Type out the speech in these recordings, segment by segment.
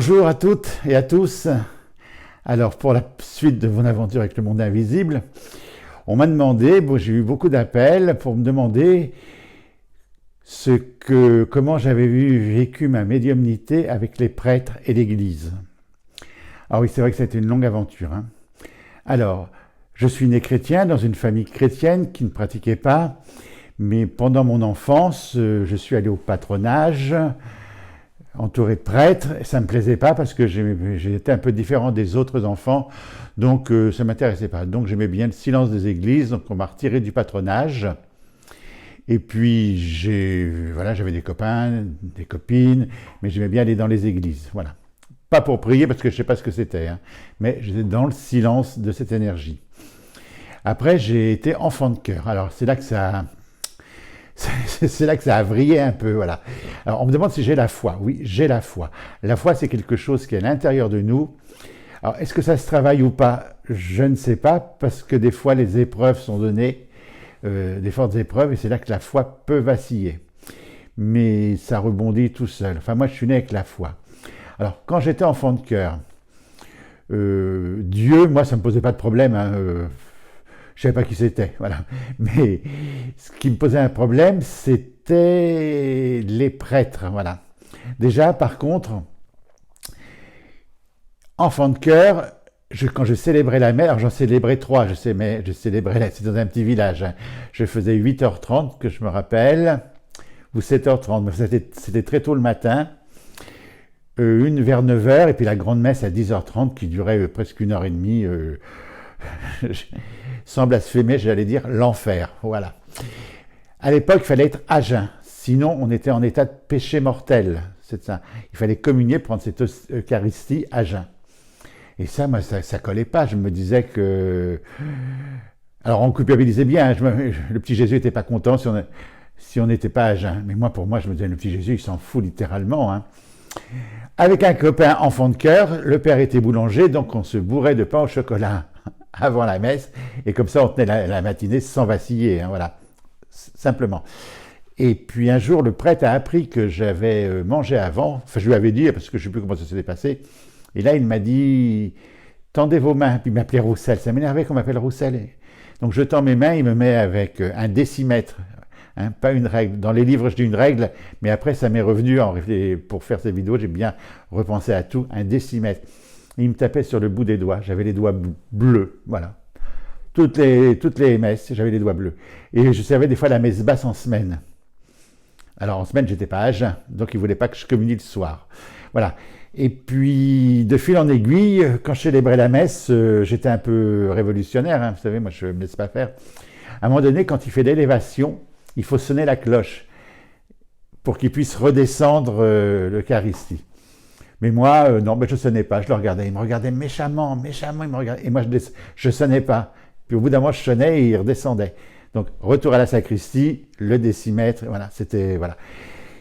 Bonjour à toutes et à tous. Alors, pour la suite de mon aventure avec le monde invisible, on m'a demandé, j'ai eu beaucoup d'appels pour me demander comment j'avais vécu ma médiumnité avec les prêtres et l'Église. Ah oui, c'est vrai que c'était une longue aventure. Alors, je suis né chrétien dans une famille chrétienne qui ne pratiquait pas, mais pendant mon enfance, je suis allé au patronage, entouré de prêtres, et ça ne me plaisait pas parce que j'étais un peu différent des autres enfants, donc ça ne m'intéressait pas. Donc j'aimais bien le silence des églises, donc on m'a retiré du patronage. Et puis j'avais des copains, des copines, mais j'aimais bien aller dans les églises, voilà. Pas pour prier parce que je ne sais pas ce que c'était, mais j'étais dans le silence de cette énergie. Après j'ai été enfant de cœur, alors c'est là que ça a vrillé un peu, voilà. Alors, on me demande si j'ai la foi. Oui, j'ai la foi. La foi, c'est quelque chose qui est à l'intérieur de nous. Alors, est-ce que ça se travaille ou pas? Je ne sais pas, parce que des fois, les épreuves sont données, des fortes épreuves, et c'est là que la foi peut vaciller. Mais ça rebondit tout seul. Enfin, moi, je suis né avec la foi. Alors, quand j'étais enfant de cœur, Dieu, moi, ça ne me posait pas de problème, je ne savais pas qui c'était, voilà. Mais ce qui me posait un problème, c'était les prêtres, voilà. Déjà, par contre, enfant de cœur, quand je célébrais la messe, alors j'en célébrais 3, mais je célébrais, c'est dans un petit village. Je faisais 8h30, que je me rappelle, ou 7h30, mais c'était très tôt le matin. Une vers 9h, et puis la grande messe à 10h30, qui durait presque 1h30. Sans blasphémer, j'allais dire l'enfer, voilà. À l'époque, il fallait être à jeun, sinon on était en état de péché mortel, c'est ça. Il fallait communier, prendre cette Eucharistie à jeun. Et ça, moi, ça collait pas, je me disais que... Alors on culpabilisait bien, le petit Jésus n'était pas content si on n'était pas à jeun. Mais pour moi, je me disais, le petit Jésus, il s'en fout littéralement. Avec un copain enfant de cœur, le père était boulanger, donc on se bourrait de pain au chocolat avant la messe, et comme ça on tenait la matinée sans vaciller, voilà, simplement. Et puis un jour, le prêtre a appris que j'avais mangé avant, enfin je lui avais dit, parce que je ne sais plus comment ça s'était passé, et là il m'a dit, tendez vos mains, puis il m'appelait Roussel, ça m'énervait qu'on m'appelle Roussel. Donc je tends mes mains, il me met avec un décimètre, pas une règle. Dans les livres, je dis une règle, mais après ça m'est revenu, pour faire ces vidéos, j'ai bien repensé à tout, un décimètre. Il me tapait sur le bout des doigts, j'avais les doigts bleus, voilà. Toutes les messes, j'avais les doigts bleus. Et je servais des fois la messe basse en semaine. Alors en semaine, j'étais pas à jeun, donc il ne voulait pas que je communie le soir. Voilà. Et puis, de fil en aiguille, quand je célébrais la messe, j'étais un peu révolutionnaire, vous savez, moi je ne me laisse pas faire. À un moment donné, quand il fait l'élévation, il faut sonner la cloche pour qu'il puisse redescendre l'Eucharistie. Mais moi, non, je ne sonnais pas, je le regardais. Il me regardait méchamment, il me regardait. Et moi, je ne sonnais pas. Puis au bout d'un moment, je sonnais et il redescendait. Donc, retour à la sacristie, le décimètre, voilà, voilà.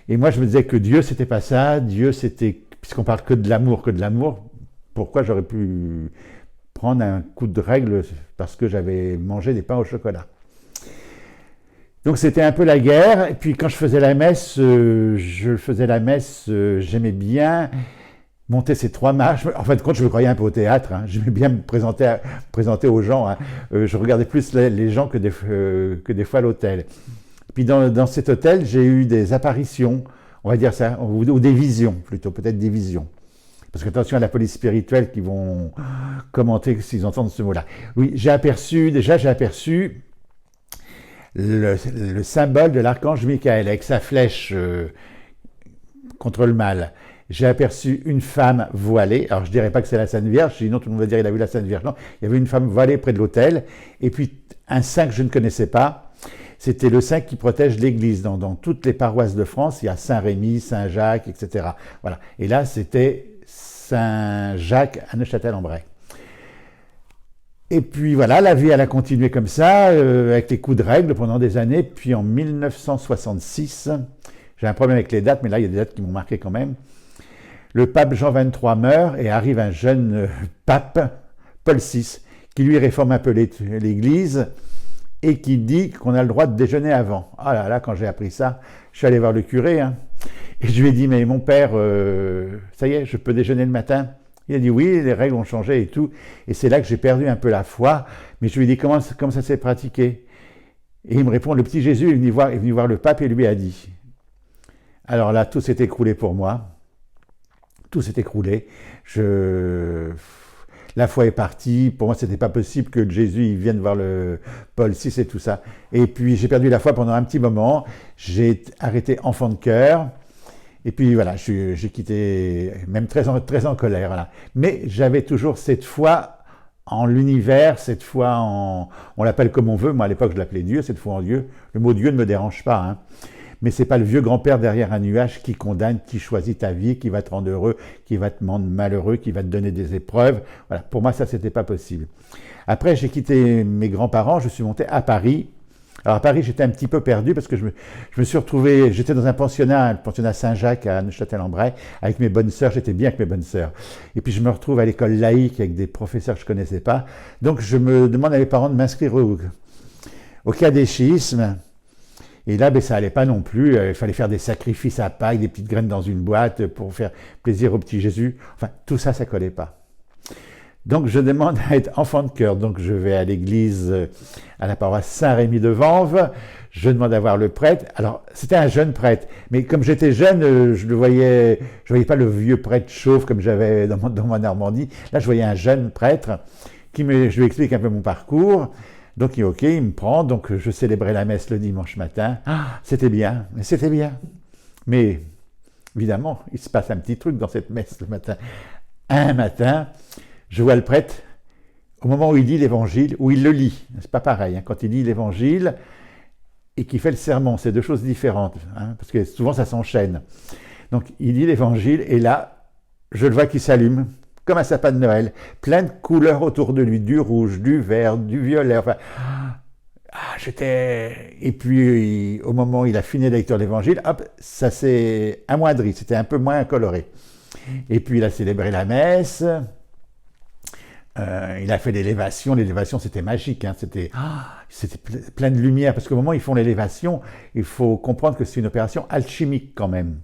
Et moi, je me disais que Dieu, c'était pas ça. Dieu, c'était, puisqu'on parle que de l'amour, pourquoi j'aurais pu prendre un coup de règle parce que j'avais mangé des pains au chocolat. Donc c'était un peu la guerre, et puis quand je faisais la messe, j'aimais bien monter ces 3 marches. En fin de compte, je me croyais un peu au théâtre, j'aimais bien me présenter aux gens. Je regardais plus les gens que des fois à l'hôtel. Puis dans cet hôtel, j'ai eu des apparitions, on va dire ça, ou des visions plutôt, peut-être des visions. Parce que attention à la police spirituelle qui vont commenter s'ils entendent ce mot-là. Oui, j'ai aperçu le symbole de l'archange Michael avec sa flèche contre le mal. J'ai aperçu une femme voilée, alors je ne dirais pas que c'est la Sainte Vierge, sinon tout le monde va dire qu'il a vu la Sainte Vierge. Non, il y avait une femme voilée près de l'autel, et puis un saint que je ne connaissais pas, c'était le saint qui protège l'Église. Dans toutes les paroisses de France, il y a Saint-Rémy, Saint-Jacques, etc. Voilà. Et là, c'était Saint-Jacques à Neufchâtel-en-Bray. Et puis voilà, la vie elle a continué comme ça, avec les coups de règle pendant des années. Puis en 1966, j'ai un problème avec les dates, mais là il y a des dates qui m'ont marqué quand même. Le pape Jean XXIII meurt et arrive un jeune pape, Paul VI, qui lui réforme un peu l'Église et qui dit qu'on a le droit de déjeuner avant. Ah là là, quand j'ai appris ça, je suis allé voir le curé. Et je lui ai dit, mais mon père, ça y est, je peux déjeuner le matin? Il a dit oui, les règles ont changé et tout. Et c'est là que j'ai perdu un peu la foi. Mais je lui ai dit, comment ça s'est pratiqué? Et il me répond, le petit Jésus est venu voir le pape et lui a dit. Alors là, tout s'est écroulé pour moi. Tout s'est écroulé. La foi est partie. Pour moi, c'était pas possible que Jésus il vienne voir le Paul VI et tout ça. Et puis, j'ai perdu la foi pendant un petit moment. J'ai arrêté enfant de cœur. Et puis voilà, j'ai quitté, même très en colère. Voilà. Mais j'avais toujours cette foi en l'univers, cette foi en... On l'appelle comme on veut. Moi, à l'époque, je l'appelais Dieu, cette foi en Dieu. Le mot Dieu ne me dérange pas, hein. Mais c'est pas le vieux grand-père derrière un nuage qui condamne, qui choisit ta vie, qui va te rendre heureux, qui va te rendre malheureux, qui va te donner des épreuves. Voilà, pour moi, ça, c'était pas possible. Après, j'ai quitté mes grands-parents, je suis monté à Paris. Alors à Paris, j'étais un petit peu perdu parce que je me suis retrouvé, j'étais dans un pensionnat, le pensionnat Saint-Jacques à Neuchâtel-en-Bray, avec mes bonnes sœurs, j'étais bien avec mes bonnes sœurs. Et puis je me retrouve à l'école laïque avec des professeurs que je connaissais pas. Donc je me demande à mes parents de m'inscrire au catéchisme. Et là, ben, ça allait pas non plus. Il fallait faire des sacrifices à Pâques, des petites graines dans une boîte pour faire plaisir au petit Jésus. Enfin, tout ça, ça collait pas. Donc, je demande à être enfant de cœur. Donc, je vais à l'église, à la paroisse Saint-Rémy de Vanves. Je demande à voir le prêtre. Alors, c'était un jeune prêtre. Mais comme j'étais jeune, je voyais pas le vieux prêtre chauve comme j'avais dans ma Normandie. Là, je voyais un jeune prêtre je lui explique un peu mon parcours. Donc, il est OK, il me prend. Donc, je célébrais la messe le dimanche matin. Ah, c'était bien. Mais, évidemment, il se passe un petit truc dans cette messe le matin. Un matin, je vois le prêtre, au moment où il lit l'évangile, où il le lit. C'est pas pareil, hein, quand il lit l'évangile et qu'il fait le sermon, c'est deux choses différentes, hein, parce que souvent ça s'enchaîne. Donc, il lit l'évangile et là, je le vois qui s'allume, comme un sapin de Noël, plein de couleurs autour de lui, du rouge, du vert, du violet, enfin... Et puis, au moment où il a fini la lecture de l'évangile, hop, ça s'est amoindri, c'était un peu moins coloré. Et puis, il a célébré la messe, il a fait l'élévation c'était magique, hein, c'était plein de lumière, parce qu'au moment où ils font l'élévation, il faut comprendre que c'est une opération alchimique quand même.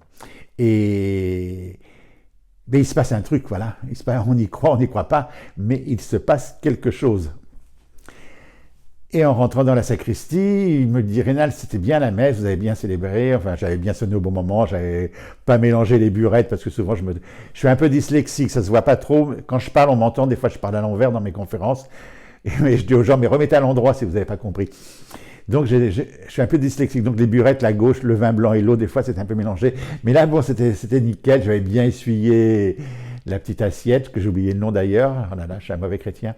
Mais il se passe un truc, voilà. On y croit pas, mais il se passe quelque chose. Et en rentrant dans la sacristie, il me dit, Rénal, c'était bien la messe, vous avez bien célébré, enfin, j'avais bien sonné au bon moment, j'avais pas mélangé les burettes, parce que souvent, je suis un peu dyslexique, ça se voit pas trop. Quand je parle, on m'entend, des fois, je parle à l'envers dans mes conférences, et je dis aux gens, mais remettez à l'endroit si vous n'avez pas compris. Donc, je suis un peu dyslexique. Donc, les burettes, la gauche, le vin blanc et l'eau, des fois, c'était un peu mélangé. Mais là, bon, c'était nickel. J'avais bien essuyé la petite assiette, que j'ai oublié le nom d'ailleurs. Oh là là, je suis un mauvais chrétien.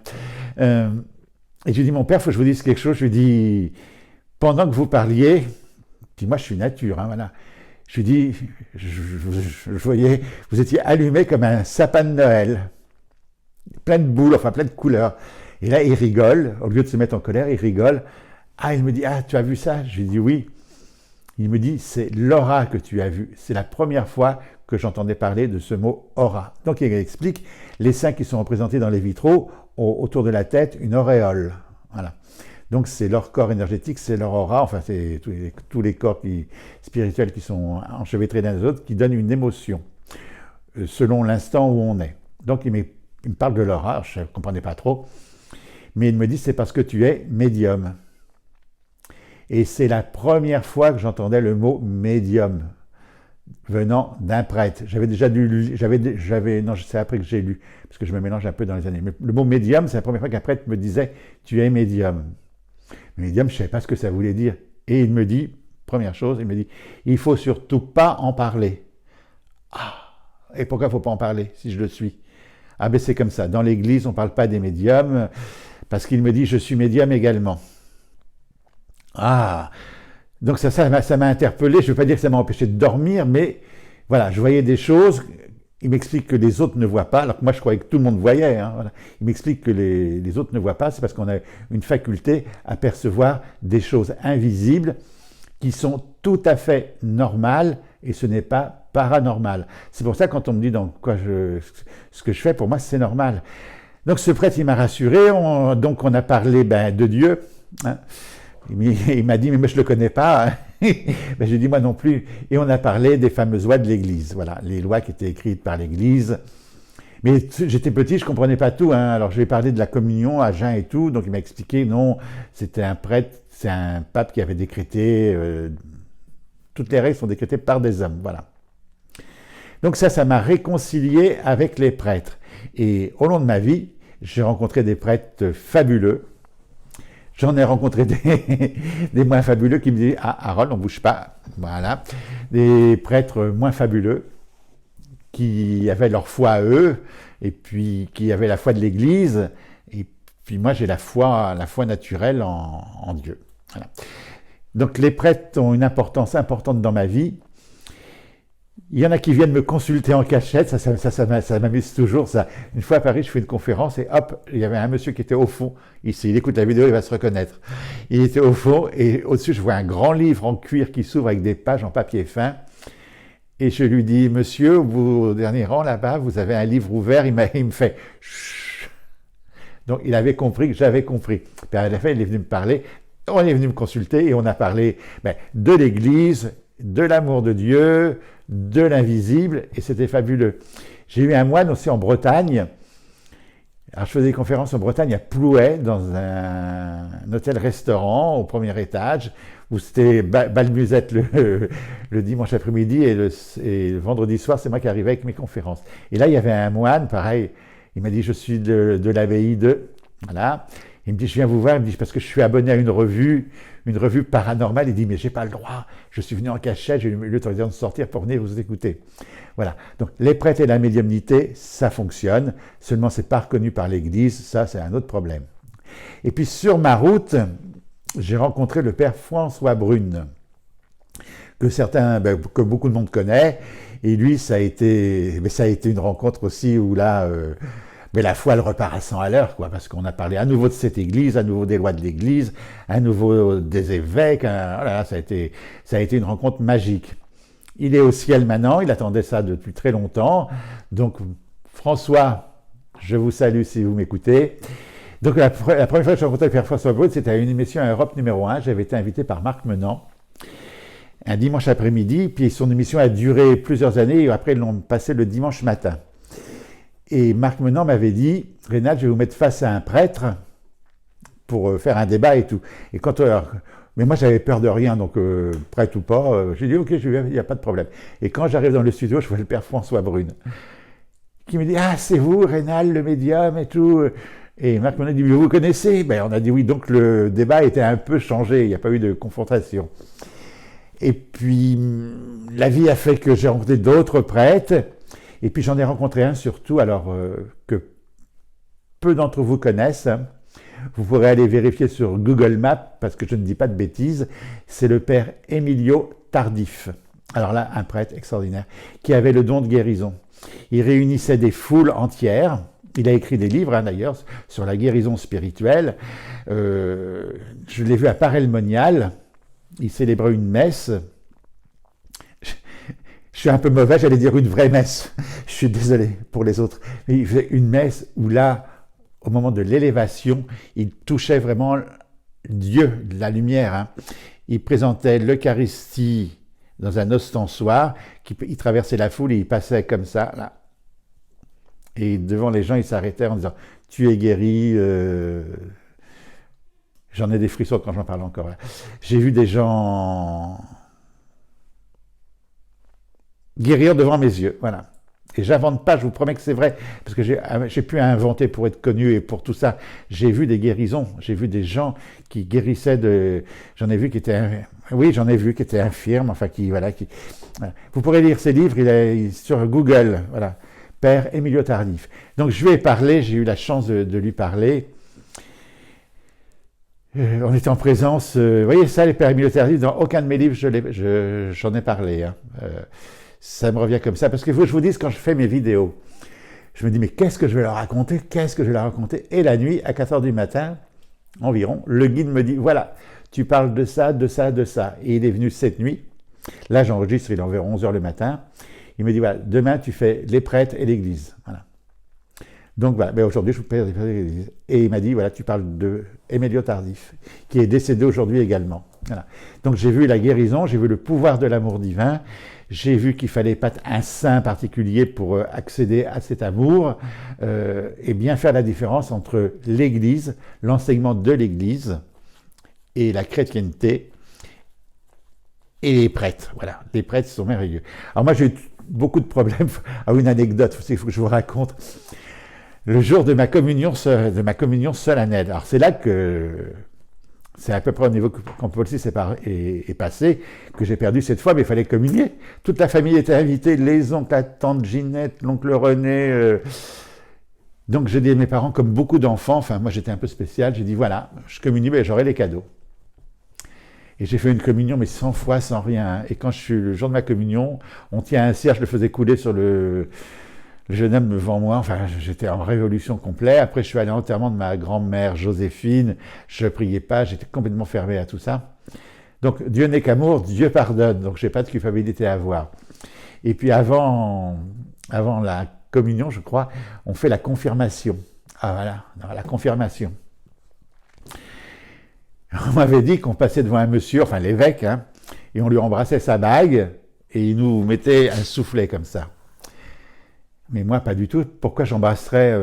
Et je lui dis, mon père, il faut que je vous dise quelque chose. Je lui dis, pendant que vous parliez, puis moi, je suis nature, hein, voilà. Je lui dis, je voyais, vous étiez allumé comme un sapin de Noël. Plein de boules, enfin, plein de couleurs. Et là, il rigole. Au lieu de se mettre en colère, il rigole. Ah, il me dit, ah, tu as vu ça? Je lui dis oui. Il me dit, c'est l'aura que tu as vu. C'est la première fois que j'entendais parler de ce mot aura. Donc, il explique, les saints qui sont représentés dans les vitraux ont autour de la tête une auréole. Voilà. Donc, c'est leur corps énergétique, c'est leur aura, enfin, c'est tous les corps spirituels qui sont enchevêtrés l'un des autres, qui donnent une émotion, selon l'instant où on est. Donc, il me parle de l'aura, je ne comprenais pas trop, mais il me dit, c'est parce que tu es médium. Et c'est la première fois que j'entendais le mot médium venant d'un prêtre. J'avais déjà lu, non, c'est après que j'ai lu, parce que je me mélange un peu dans les années. Mais le mot médium, c'est la première fois qu'un prêtre me disait « tu es médium ». Médium, je ne savais pas ce que ça voulait dire. Et il me dit, première chose, il me dit « il ne faut surtout pas en parler ». Ah, et pourquoi il ne faut pas en parler si je le suis? Ah ben c'est comme ça, dans l'église, on ne parle pas des médiums, parce qu'il me dit « je suis médium également ». Ah, donc ça m'a interpellé. Je ne veux pas dire que ça m'a empêché de dormir, mais voilà, je voyais des choses. Il m'explique que les autres ne voient pas, alors que moi je croyais que tout le monde voyait. Hein, voilà. Il m'explique que les autres ne voient pas, c'est parce qu'on a une faculté à percevoir des choses invisibles qui sont tout à fait normales et ce n'est pas paranormal. C'est pour ça quand on me dit ce que je fais, pour moi c'est normal. Donc ce prêtre il m'a rassuré, donc on a parlé de Dieu. Hein. Il m'a dit, mais je ne le connais pas. Hein. Ben, j'ai dit moi non plus. Et on a parlé des fameuses lois de l'Église. Voilà, les lois qui étaient écrites par l'Église. Mais j'étais petit, je ne comprenais pas tout. Hein. Alors je lui ai parlé de la communion à jeun et tout. Donc il m'a expliqué, non, c'était un prêtre, c'est un pape qui avait décrété, toutes les règles sont décrétées par des hommes. Voilà. Donc ça m'a réconcilié avec les prêtres. Et au long de ma vie, j'ai rencontré des prêtres fabuleux. J'en ai rencontré des moins fabuleux qui me disaient « Ah, Harold, on ne bouge pas. » Voilà. Des prêtres moins fabuleux qui avaient leur foi à eux, et puis qui avaient la foi de l'Église. Et puis moi, j'ai la foi naturelle en Dieu. Voilà. Donc les prêtres ont une importance importante dans ma vie. Il y en a qui viennent me consulter en cachette, ça m'amuse toujours. Ça. Une fois à Paris, je fais une conférence et hop, il y avait un monsieur qui était au fond. Ici, il écoute la vidéo, il va se reconnaître. Il était au fond et au-dessus, je vois un grand livre en cuir qui s'ouvre avec des pages en papier fin. Et je lui dis, monsieur, au dernier rang là-bas, vous avez un livre ouvert. Il me fait chut. Donc il avait compris que j'avais compris. Puis à la fin, il est venu me parler, on est venu me consulter et on a parlé de l'Église, de l'amour de Dieu, de l'invisible, et c'était fabuleux. J'ai eu un moine aussi en Bretagne. Alors je faisais des conférences en Bretagne à Plouay, dans un hôtel-restaurant au premier étage, où c'était bal musette le dimanche après-midi, et le vendredi soir, c'est moi qui arrivais avec mes conférences. Et là, il y avait un moine, pareil, il m'a dit, je suis de l'abbaye de... Voilà. Il me dit, je viens vous voir, il me dit, parce que je suis abonné à une revue paranormale. Il dit, mais j'ai pas le droit, je suis venu en cachette, j'ai eu l'autorisation de sortir pour venir vous écouter. Voilà. Donc, les prêtres et la médiumnité, ça fonctionne. Seulement, c'est pas reconnu par l'Église. Ça, c'est un autre problème. Et puis, sur ma route, j'ai rencontré le père François Brune, que beaucoup de monde connaît. Et lui, ça a été une rencontre aussi où là, mais la foi, elle repart à 100 à l'heure, quoi, parce qu'on a parlé à nouveau de cette église, à nouveau des lois de l'église, à nouveau des évêques. Voilà, ça a été une rencontre magique. Il est au ciel maintenant, il attendait ça depuis très longtemps. Donc, François, je vous salue si vous m'écoutez. Donc, la première fois que j'ai rencontré le père François Brune, c'était à une émission à Europe numéro 1. J'avais été invité par Marc Menant, un dimanche après-midi, puis son émission a duré plusieurs années, et après, ils l'ont passé le dimanche matin. Et Marc Menant m'avait dit, Rénal, je vais vous mettre face à un prêtre pour faire un débat et tout. Et mais moi, j'avais peur de rien, donc prêtre ou pas, j'ai dit, ok, je viens, il n'y a pas de problème. Et quand j'arrive dans le studio, je vois le père François Brune, qui me dit, ah, c'est vous, Rénal, le médium et tout. Et Marc Menant dit, vous vous connaissez? On a dit oui, donc le débat était un peu changé, il n'y a pas eu de confrontation. Et puis, la vie a fait que j'ai rencontré d'autres prêtres. Et puis j'en ai rencontré un surtout, alors que peu d'entre vous connaissent. Vous pourrez aller vérifier sur Google Maps, parce que je ne dis pas de bêtises. C'est le père Emilio Tardif. Alors là, un prêtre extraordinaire, qui avait le don de guérison. Il réunissait des foules entières. Il a écrit des livres, d'ailleurs, sur la guérison spirituelle. Je l'ai vu à Paray-le-Monial. Il célébrait une messe. Je suis un peu mauvais, j'allais dire une vraie messe. Je suis désolé pour les autres. Mais il faisait une messe où là, au moment de l'élévation, il touchait vraiment Dieu, la lumière. Hein. Il présentait l'Eucharistie dans un ostensoir, il traversait la foule et il passait comme ça, là. Et devant les gens, il s'arrêtait en disant « Tu es guéri ». J'en ai des frissons quand j'en parle encore. Là. J'ai vu des gens guérir devant mes yeux, voilà. Et j'invente pas, je vous promets que c'est vrai, parce que j'ai pu inventer pour être connu et pour tout ça. J'ai vu des guérisons, j'ai vu des gens qui guérissaient de... J'en ai vu qui étaient... Oui, j'en ai vu qui étaient infirmes, enfin qui... Voilà. Vous pourrez lire ces livres, il est sur Google, voilà. Père Emilio Tardif. Donc je lui ai parlé, j'ai eu la chance de lui parler. On était en présence... vous voyez ça, les Pères Emilio Tardif, dans aucun de mes livres, j'en ai parlé, hein. Ça me revient comme ça, parce que je vous dis, quand je fais mes vidéos, je me dis, mais qu'est-ce que je vais leur raconter? Et la nuit, à 4h du matin, environ, le guide me dit, voilà, tu parles de ça, de ça, de ça. Et il est venu cette nuit. Là, j'enregistre, il est environ 11h le matin. Il me dit, voilà, demain, tu fais les prêtres et l'église. Voilà. Donc voilà, mais aujourd'hui je vous parle d'église. Et il m'a dit, voilà, tu parles de Emilio Tardif, qui est décédé aujourd'hui également. Voilà. Donc j'ai vu la guérison, j'ai vu le pouvoir de l'amour divin, j'ai vu qu'il fallait pas un saint particulier pour accéder à cet amour, et bien faire la différence entre l'Église, l'enseignement de l'Église, et la chrétienté, et les prêtres. Voilà, les prêtres sont merveilleux. Alors moi j'ai eu beaucoup de problèmes. Ah, une anecdote, il faut que je vous raconte. Le jour de ma communion solennelle. Alors c'est là que c'est à peu près au niveau quand Paul VI est passé que j'ai perdu cette foi, mais il fallait communier. Toute la famille était invitée, les oncles, la tante Ginette, l'oncle René. Donc j'ai dit à mes parents, comme beaucoup d'enfants, enfin moi j'étais un peu spécial, j'ai dit voilà, je communie, mais j'aurai les cadeaux. Et j'ai fait une communion, mais sans foi, sans rien. Et quand je suis le jour de ma communion, on tient un cierge, je le faisais couler sur le jeune homme devant moi. Enfin, j'étais en révolution complète. Après, je suis allé à l'enterrement de ma grand-mère Joséphine. Je priais pas, j'étais complètement fermé à tout ça. Donc, Dieu n'est qu'amour, Dieu pardonne. Donc, j'ai pas de culpabilité à avoir. Et puis, avant la communion, je crois, on fait la confirmation. Ah voilà, la confirmation. On m'avait dit qu'on passait devant un monsieur, enfin l'évêque, hein, et on lui embrassait sa bague, et il nous mettait un soufflet comme ça. Mais moi, pas du tout. Pourquoi j'embrasserais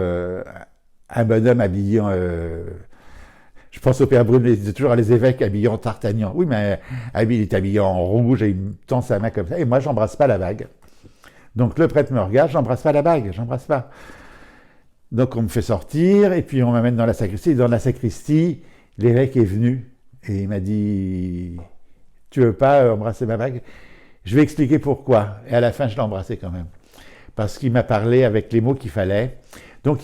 un bonhomme habillé en... je pense au père Brune, il disait toujours à les évêques habillés en D'Artagnan. Oui, mais il est habillé en rouge, et il me tend sa main comme ça, et moi, j'embrasse pas la bague. Donc le prêtre me regarde, j'embrasse pas la bague, j'embrasse pas. Donc on me fait sortir, et puis on m'amène dans la sacristie. Et dans la sacristie, l'évêque est venu et il m'a dit « Tu veux pas embrasser ma bague ?» Je vais expliquer pourquoi. Et à la fin, je l'ai embrassé quand même. Parce qu'il m'a parlé avec les mots qu'il fallait. Donc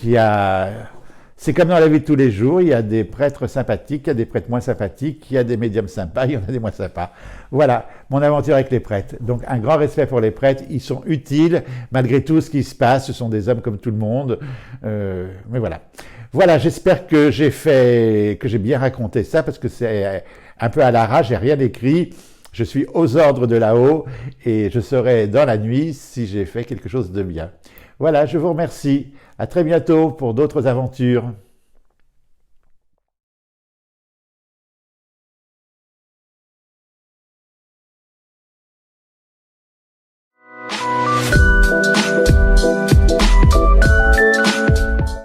c'est comme dans la vie de tous les jours, il y a des prêtres sympathiques, il y a des prêtres moins sympathiques, il y a des médiums sympas, il y en a des moins sympas. Voilà, mon aventure avec les prêtres. Donc un grand respect pour les prêtres, ils sont utiles, malgré tout ce qui se passe, ce sont des hommes comme tout le monde. Mais voilà. Voilà, j'espère que j'ai bien raconté ça, parce que c'est un peu à l'arrache, j'ai rien écrit. Je suis aux ordres de là-haut, et je serai dans la nuit si j'ai fait quelque chose de bien. Voilà, je vous remercie. À très bientôt pour d'autres aventures.